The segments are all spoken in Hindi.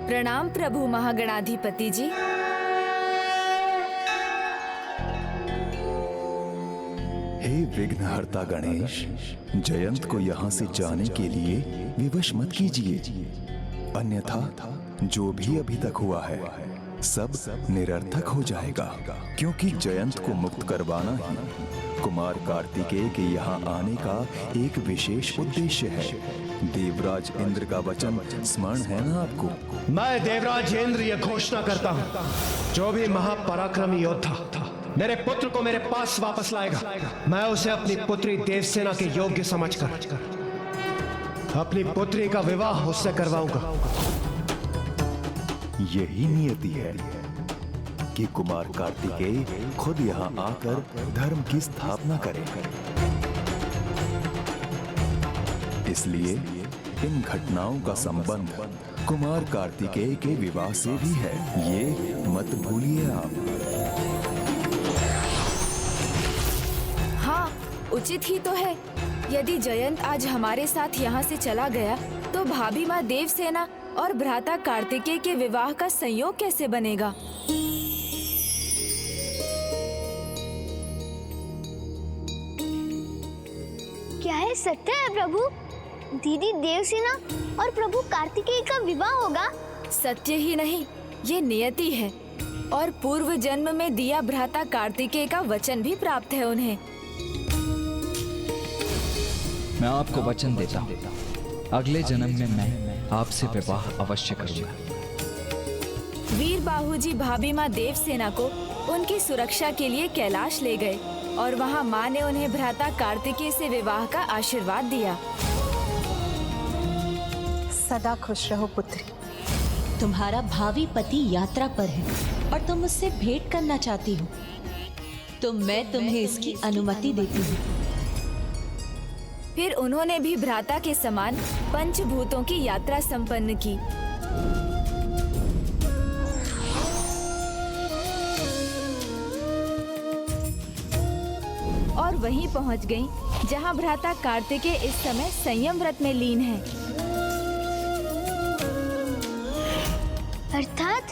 प्रणाम प्रभु महागणाधिपति जी। हे विघ्नहर्ता गणेश, जयंत को यहाँ से जाने के लिए विवश मत कीजिए, अन्यथा जो भी अभी तक हुआ है सब निरर्थक हो जाएगा। क्योंकि जयंत को मुक्त करवाना ही कुमार कार्तिकेय के यहाँ आने का एक विशेष उद्देश्य है। देवराज इंद्र का वचन स्मरण है ना आपको? मैं देवराज इंद्र ये घोषणा करता हूँ, जो भी महापराक्रमी योद्धा मेरे पुत्र को मेरे पास वापस लाएगा, मैं उसे अपनी पुत्री देवसेना के योग्य समझकर अपनी पुत्री का विवाह उससे करवाऊंगा। यही नियति है कि कुमार कार्तिकेय खुद यहाँ आकर धर्म की स्थापना करें। इसलिए इन घटनाओं का संबंध कुमार कार्तिकेय के विवाह से भी है, ये मत भूलिए आप। हाँ, उचित ही तो है। यदि जयंत आज हमारे साथ यहाँ से चला गया तो भाभी माँ देवसेना और भ्राता कार्तिकेय के विवाह का संयोग कैसे बनेगा? क्या है सत्य है प्रभु? दीदी देवसेना और प्रभु कार्तिकेय का विवाह होगा? सत्य ही नहीं, ये नियति है और पूर्व जन्म में दिया भ्राता कार्तिकेय का वचन भी प्राप्त है उन्हें। मैं आपको वचन देता हूँ, अगले जन्म में मैं आपसे विवाह अवश्य करूंगा। वीर बाहूजी भाभी माँ देवसेना को उनकी सुरक्षा के लिए कैलाश ले गए और वहाँ माँ ने उन्हें भ्राता कार्तिकेय से विवाह का आशीर्वाद दिया। सदा खुश रहो पुत्री। तुम्हारा भावी पति यात्रा पर है और तुम उससे भेंट करना चाहती हो, तो मैं तुम्हें इसकी अनुमति देती हूँ। फिर उन्होंने भी भ्राता के समान पंचभूतों की यात्रा संपन्न की। और वहीं पहुंच गईं, जहां भ्राता कार्तिकेय इस समय संयम व्रत में लीन है। अर्थात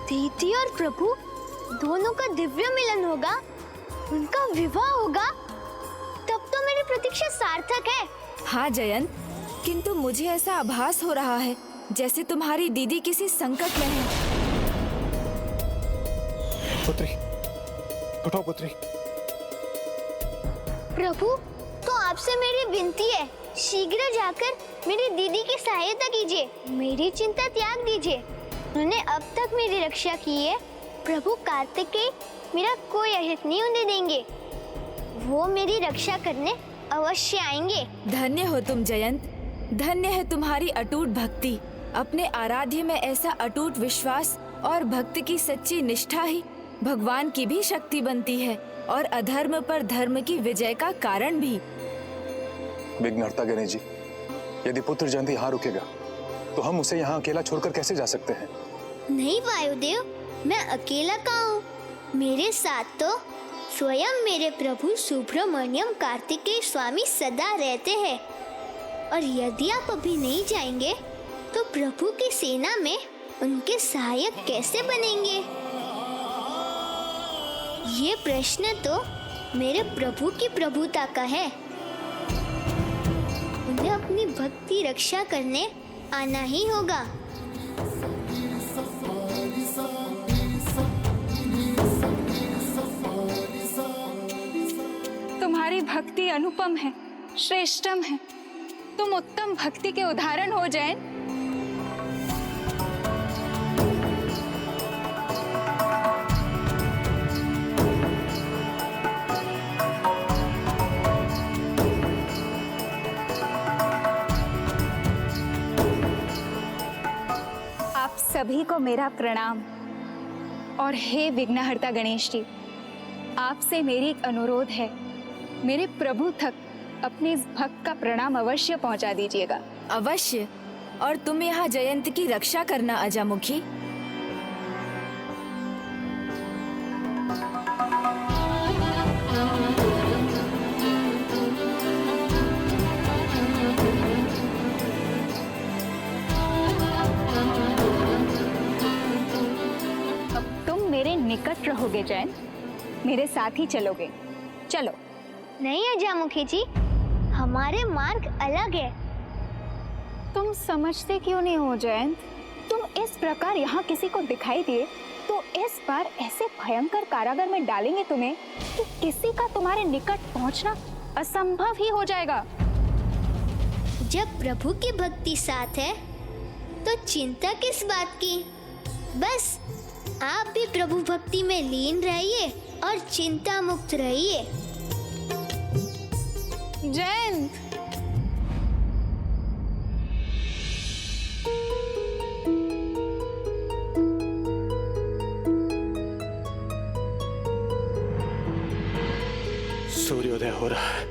दीदी और प्रभु दोनों का दिव्य मिलन होगा, उनका विवाह होगा, तब तो मेरी प्रतीक्षा सार्थक है। हाँ जयंत, किंतु मुझे ऐसा आभास हो रहा है जैसे तुम्हारी दीदी किसी संकट में है। पुत्री, उठो पुत्री। प्रभु, तो आपसे मेरी विनती है, शीघ्र जाकर मेरी दीदी की सहायता कीजिए, मेरी चिंता त्याग दीजिए। उन्होंने अब तक मेरी रक्षा की है, प्रभु कार्तिकेय मेरा कोई अहित नहीं होने देंगे, वो मेरी रक्षा करने अवश्य आएंगे। धन्य हो तुम जयंत, धन्य है तुम्हारी अटूट भक्ति। अपने आराध्य में ऐसा अटूट विश्वास और भक्ति की सच्ची निष्ठा ही भगवान की भी शक्ति बनती है और अधर्म पर धर्म की विजय का कारण भी। विघ्नहर्ता गणेश जी, यदि पुत्र जयंत यहाँ रुकेगा तो हम उसे यहाँ अकेला छोड़कर कैसे जा सकते हैं? नहीं वायुदेव, मैं अकेला कहाँ हूँ, मेरे साथ तो स्वयं मेरे प्रभु सुब्रमण्यम कार्तिकेय स्वामी सदा रहते हैं। और यदि आप अभी नहीं जाएंगे तो प्रभु की सेना में उनके सहायक कैसे बनेंगे? ये प्रश्न तो मेरे प्रभु की प्रभुता का है। उन्हें अपनी भक्ति रक्षा करने आना ही होगा। तुम्हारी भक्ति अनुपम है, श्रेष्ठम है। तुम उत्तम भक्ति के उदाहरण हो जयंत। आप सभी को मेरा प्रणाम। और हे विघ्नहर्ता गणेश जी, आपसे मेरी एक अनुरोध है, मेरे प्रभु तक अपने इस भक्त का प्रणाम अवश्य पहुंचा दीजिएगा। अवश्य। और तुम यहाँ जयंत की रक्षा करना अजामुखी। रहोगे जयंत, मेरे साथ ही चलोगे। चलो। नहीं अजामुखी जी, हमारे मार्ग अलग है। तुम समझते क्यों नहीं हो जयंत? तुम इस प्रकार यहाँ किसी को दिखाई दिए तो इस बार ऐसे भयंकर कारागार में डालेंगे तुम्हें कि किसी का तुम्हारे निकट पहुँचना असंभव ही हो जाएगा। जब प्रभु की भक्ति साथ है तो चिंता किस बात की। बस आप भी प्रभु भक्ति में लीन रहिए और चिंता मुक्त रहिए। जयंत, सूर्योदय हो रहा है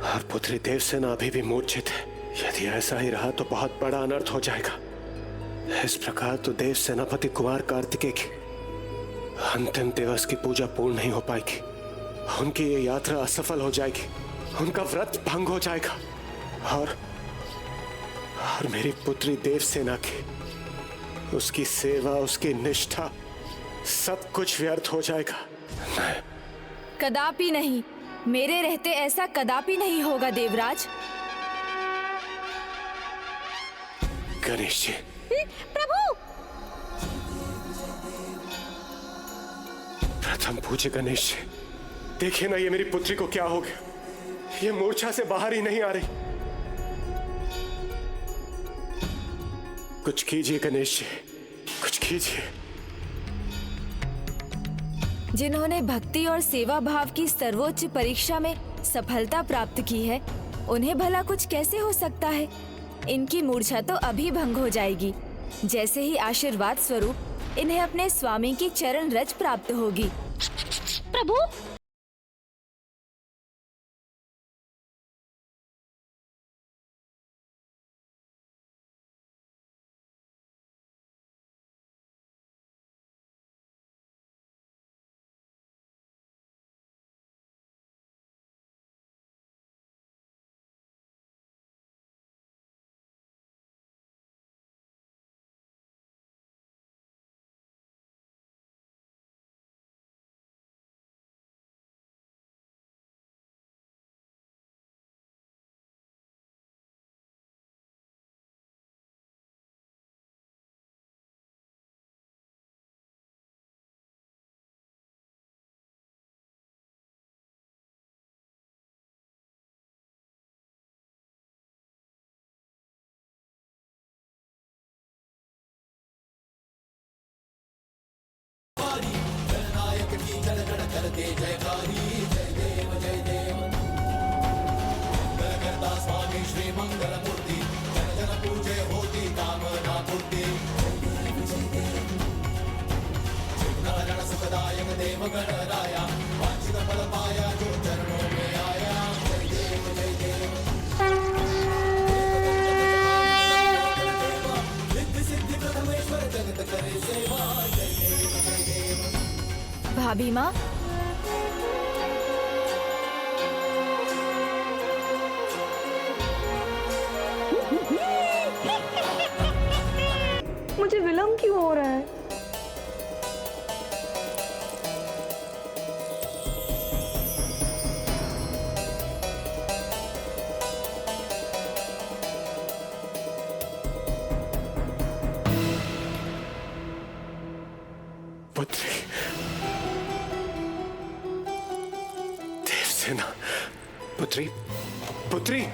और पुत्री देवसेना अभी भी मूर्छित है। यदि ऐसा ही रहा तो बहुत बड़ा अनर्थ हो जाएगा। इस प्रकार तो देव सेनापति कुमार कार्तिकेय की अंतिम दिवस की पूजा पूर्ण नहीं हो पाएगी। उनकी ये यात्रा असफल हो जाएगी, उनका व्रत भंग हो जाएगा और मेरी पुत्री देवसेना की, उसकी सेवा, उसकी निष्ठा, सब कुछ व्यर्थ हो जाएगा। कदापि नहीं, मेरे रहते ऐसा कदापि नहीं होगा देवराज। गणेश जी। प्रभु! प्रथम पूज्य गणेश जी, देखिए ना ये मेरी पुत्री को क्या हो गया। ये मूर्छा से बाहर ही नहीं आ रही। कुछ कीजिए गणेश जी, कुछ कीजिए। जिन्होंने भक्ति और सेवा भाव की सर्वोच्च परीक्षा में सफलता प्राप्त की है, उन्हें भला कुछ कैसे हो सकता है। इनकी मूर्छा तो अभी भंग हो जाएगी, जैसे ही आशीर्वाद स्वरूप इन्हें अपने स्वामी की चरण रज प्राप्त होगी। प्रभु! भाभी माँ, मुझे विलंब क्यों हो रहा है? पुत्री देवसेना, पुत्री, पुत्री।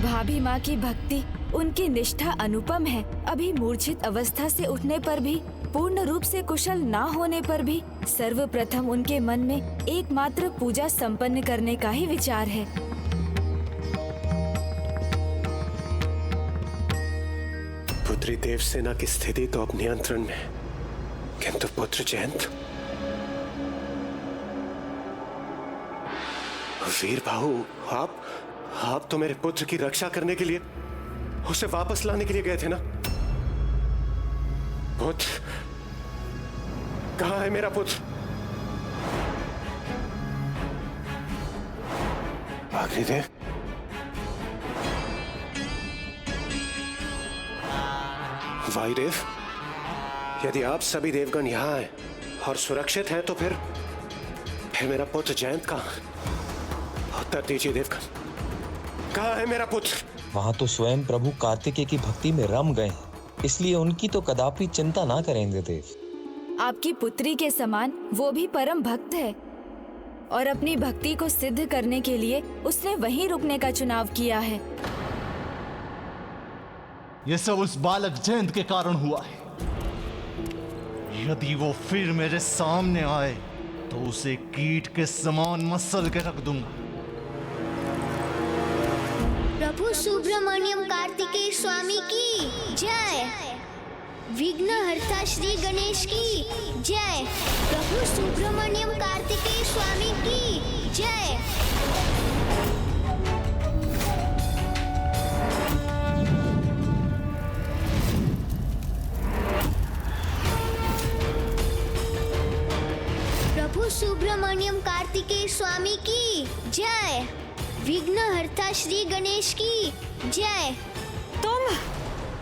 भाभी माँ की भक्ति उनकी निष्ठा अनुपम है। अभी मूर्छित अवस्था से उठने पर भी, पूर्ण रूप से कुशल ना होने पर भी सर्वप्रथम उनके मन में एकमात्र पूजा संपन्न करने का ही विचार है। पुत्री देवसेना की स्थिति तो अब नियंत्रण में, किंतु पुत्र जयंत, वीर बाहु, आप तो मेरे पुत्र की रक्षा करने के लिए, उसे वापस लाने के लिए गए थे ना? पुत्र, कहाँ है मेरा पुत्र? अग्निदेव, वायुदेव, यदि आप सभी देवगण यहाँ हैं और सुरक्षित हैं, तो फिर मेरा पुत्र जयंत कहाँ? उत्तर दीजिए देवगण, कहाँ है मेरा पुत्र? वहां तो स्वयं प्रभु कार्तिकेय की भक्ति में रम गए, इसलिए उनकी तो कदापि चिंता ना करेंगे देव। आपकी पुत्री के समान वो भी परम भक्त है और अपनी भक्ति को सिद्ध करने के लिए उसने वहीं रुकने का चुनाव किया है। ये सब उस बालक जयंत के कारण हुआ है। यदि वो फिर मेरे सामने आए तो उसे कीट के समान मसल के रख दूंगा। प्रभु सुब्रमण्यम कार्तिकेय स्वामी की जय। विघ्नहर्ता श्री गणेश की जय। प्रभु सुब्रमण्यम कार्तिकेय स्वामी की जय। प्रभु सुब्रमण्यम कार्तिकेय स्वामी की जय। विघ्नहर्ता श्री गणेश की जय।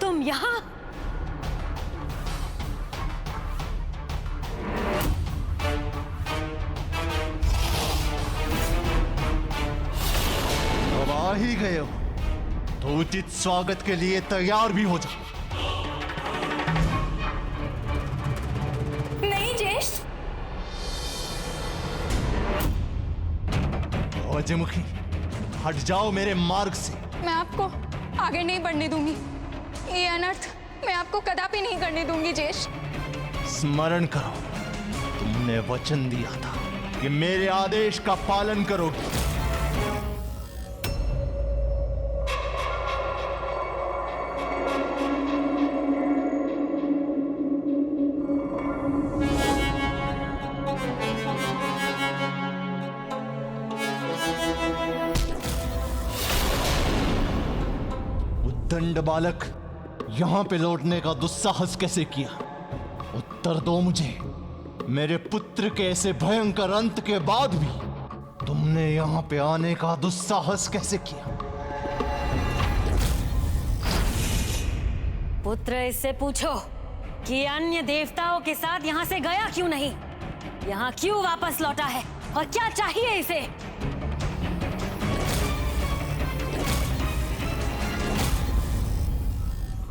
तुम यहाँ? अब आ ही गए हो तो उचित स्वागत के लिए तैयार भी हो जाओ। नहीं ज्येष्ठ। अजयमुखी, हट जाओ मेरे मार्ग से। मैं आपको आगे नहीं बढ़ने दूंगी। ये अनर्थ मैं आपको कदापि नहीं करने दूंगी ज्येष्ठ। स्मरण करो, तुमने वचन दिया था कि मेरे आदेश का पालन करोगे। दंड बालक, यहां पे लौटने का दुस्साहस कैसे किया? उत्तर दो मुझे। मेरे पुत्र के ऐसे भयंकर अंत के बाद भी तुमने यहां पे आने का दुस्साहस कैसे किया? पुत्र, इससे पूछो कि अन्य देवताओं के साथ यहाँ से गया क्यों नहीं? यहाँ क्यों वापस लौटा है और क्या चाहिए इसे?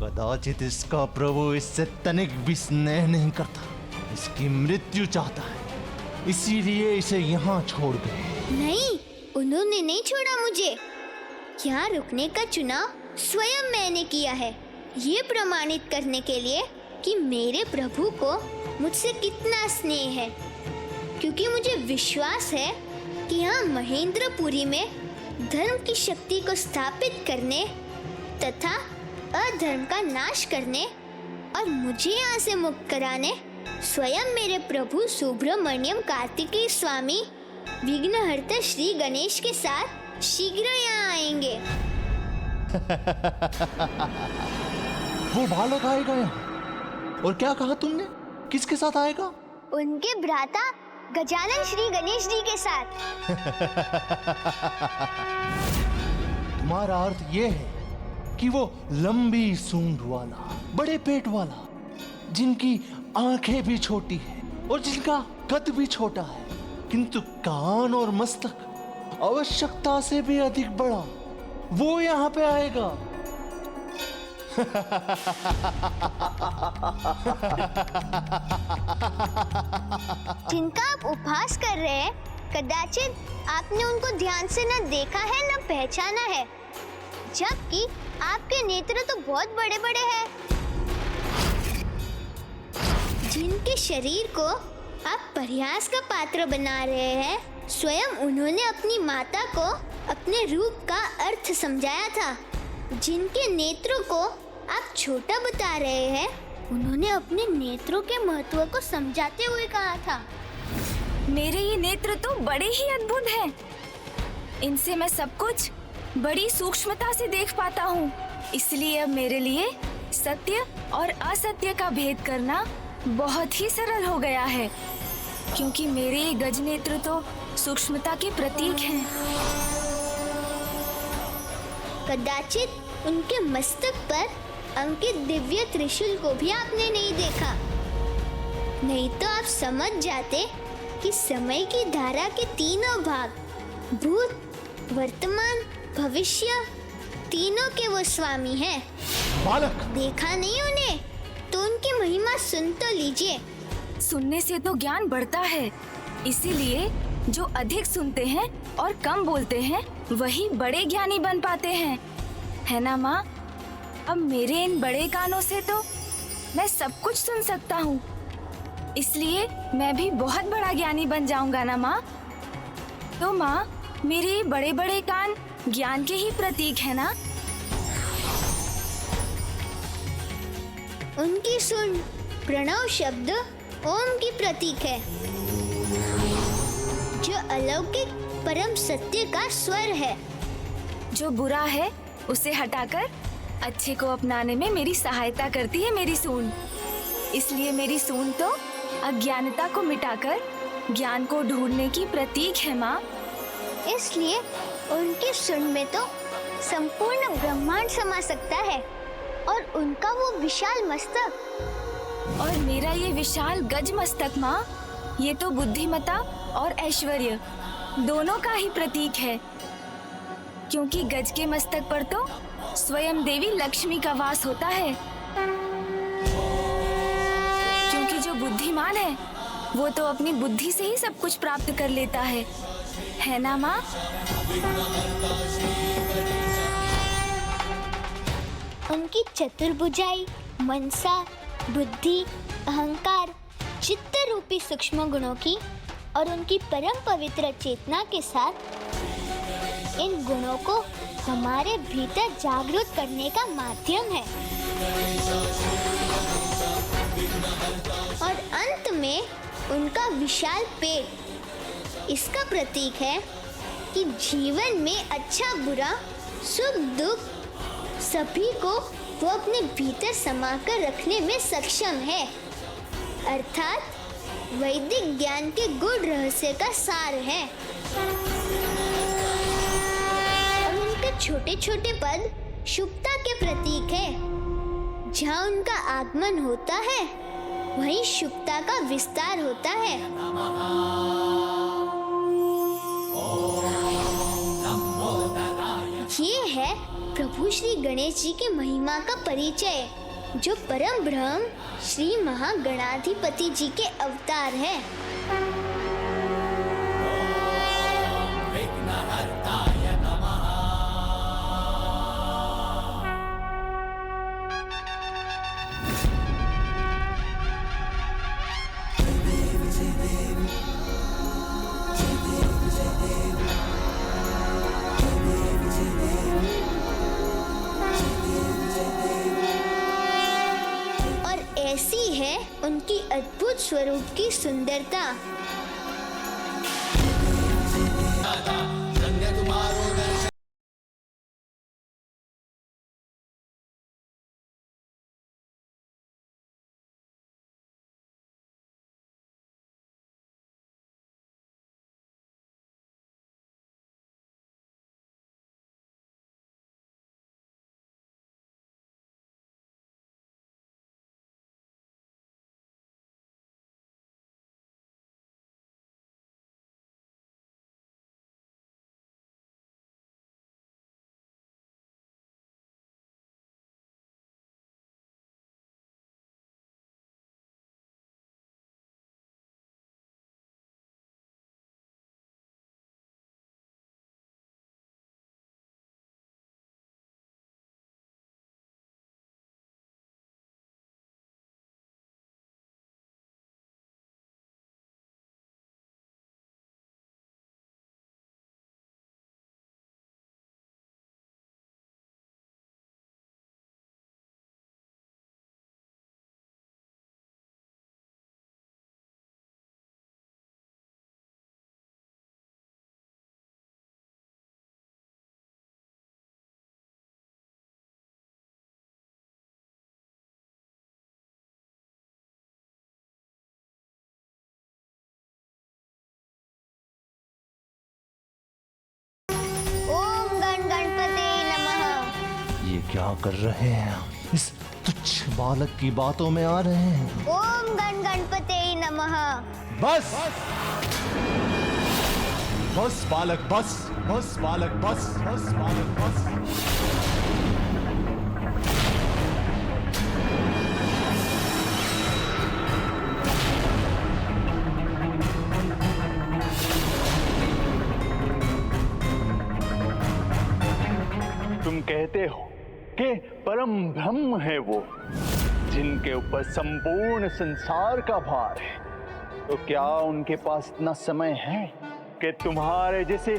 कदाचित इसका प्रभु इससे तनिक भी स्नेह नहीं करता, इसकी मृत्यु चाहता है, इसीलिए इसे यहाँ छोड़ गए। नहीं, उन्होंने नहीं छोड़ा मुझे। यहाँ रुकने का चुनाव स्वयं मैंने किया है, ये प्रमाणित करने के लिए कि मेरे प्रभु को मुझसे कितना स्नेह है। क्योंकि मुझे विश्वास है कि यहाँ महेंद्रपुरी में धर्म की शक्ति को स्थापित करने तथा अधर्म का नाश करने और मुझे यहाँ से मुक्त कराने स्वयं मेरे प्रभु सुब्रमण्यम कार्तिकेय स्वामी विघ्नहर्ता श्री गणेश के साथ शीघ्र यहाँ आएंगे। वो बालक आएगा यहाँ? और क्या कहा तुमने? किसके साथ आएगा? उनके भ्राता गजानन श्री गणेश जी के साथ। तुम्हारा अर्थ ये है कि वो लंबी सूंड वाला, बड़े पेट वाला, जिनकी आंखें भी छोटी हैं और जिनका कद भी छोटा है, किंतु कान और मस्तक आवश्यकता से भी अधिक बड़ा, वो यहाँ पे आएगा। जिनका आप उपहास कर रहे हैं, कदाचित आपने उनको ध्यान से न देखा है न पहचाना है। जबकि आपके नेत्र तो बहुत बड़े बड़े हैं। जिनके शरीर को आप परिहास का पात्र बना रहे हैं, स्वयं उन्होंने अपनी माता को अपने रूप का अर्थ समझाया था। जिनके नेत्रों को आप छोटा बता रहे हैं, उन्होंने अपने नेत्रों के महत्व को समझाते हुए कहा था। मेरे ये नेत्र तो बड़े ही अद्भुत हैं। इनसे मैं सब कुछ बड़ी सूक्ष्मता से देख पाता हूँ। इसलिए अब मेरे लिए सत्य और असत्य का भेद करना बहुत ही सरल हो गया है, क्योंकि मेरे ये गज नेत्र तो सूक्ष्मता के प्रतीक हैं। कदाचित उनके मस्तक पर अंकित दिव्य त्रिशूल को भी आपने नहीं देखा, नहीं तो आप समझ जाते कि समय की धारा के तीनों भाग, भूत, वर्तमान, भविष्य, तीनों के वो स्वामी हैं। बालक, देखा नहीं उन्हें? तो उनकी महिमा सुन तो लीजिए। सुनने से तो ज्ञान बढ़ता है, इसीलिए जो अधिक सुनते हैं और कम बोलते हैं वही बड़े ज्ञानी बन पाते हैं, है ना माँ? अब मेरे इन बड़े कानों से तो मैं सब कुछ सुन सकता हूँ, इसलिए मैं भी बहुत बड़ा ज्ञानी बन जाऊंगा ना माँ? तो माँ, मेरे ये बड़े बड़े कान ज्ञान के ही प्रतीक है ना? उनकी सुन प्रणव शब्द ओम की प्रतीक है, जो अलौकिक परम सत्य का स्वर है। जो बुरा है उसे हटाकर अच्छे को अपनाने में मेरी सहायता करती है मेरी सूंड। इसलिए मेरी सूंड तो अज्ञानता को मिटाकर ज्ञान को ढूंढने की प्रतीक है माँ। इसलिए उनकी सुन में तो संपूर्ण ब्रह्मांड समा सकता है, और उनका वो विशाल मस्तक और मेरा ये विशाल गज मस्तक माँ, ये तो बुद्धिमता और ऐश्वर्य दोनों का ही प्रतीक है, क्योंकि गज के मस्तक पर तो स्वयं देवी लक्ष्मी का वास होता है। क्योंकि जो बुद्धिमान है वो तो अपनी बुद्धि से ही सब कुछ प्राप्त कर लेता है ना माँ? उनकी चतुर्भुजाई, मनसा, बुद्धि, अहंकार, चित्त रूपी सूक्ष्म गुणों की और उनकी परम पवित्र चेतना के साथ इन गुणों को हमारे भीतर जागृत करने का माध्यम है। और अंत में उनका विशाल पेट इसका प्रतीक है कि जीवन में अच्छा बुरा, सुख दुख सभी को वो अपने भीतर समाकर रखने में सक्षम है, अर्थात वैदिक ज्ञान के गूढ़ रहस्य का सार है। और उनके छोटे छोटे पद शुभता के प्रतीक है। जहाँ उनका आगमन होता है वहीं शुभता का विस्तार होता है। ये है प्रभु श्री गणेश जी की महिमा का परिचय, जो परम ब्रह्म श्री महागणाधिपति जी के अवतार है। ऐसी है उनकी अद्भुत स्वरूप की सुंदरता। क्या कर रहे हैं? इस तुच्छ बालक की बातों में आ रहे हैं। ओम गण गणपते नमः। बस बस बालक बस, बस बालक बस, बस बालक बस। तुम कहते हो कि परम ब्रह्म है वो, जिनके ऊपर संपूर्ण संसार का भार है, तो क्या उनके पास इतना समय है कि तुम्हारे जैसे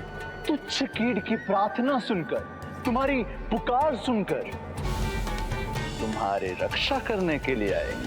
तुच्छ कीट की प्रार्थना सुनकर, तुम्हारी पुकार सुनकर तुम्हारी रक्षा करने के लिए आएंगे?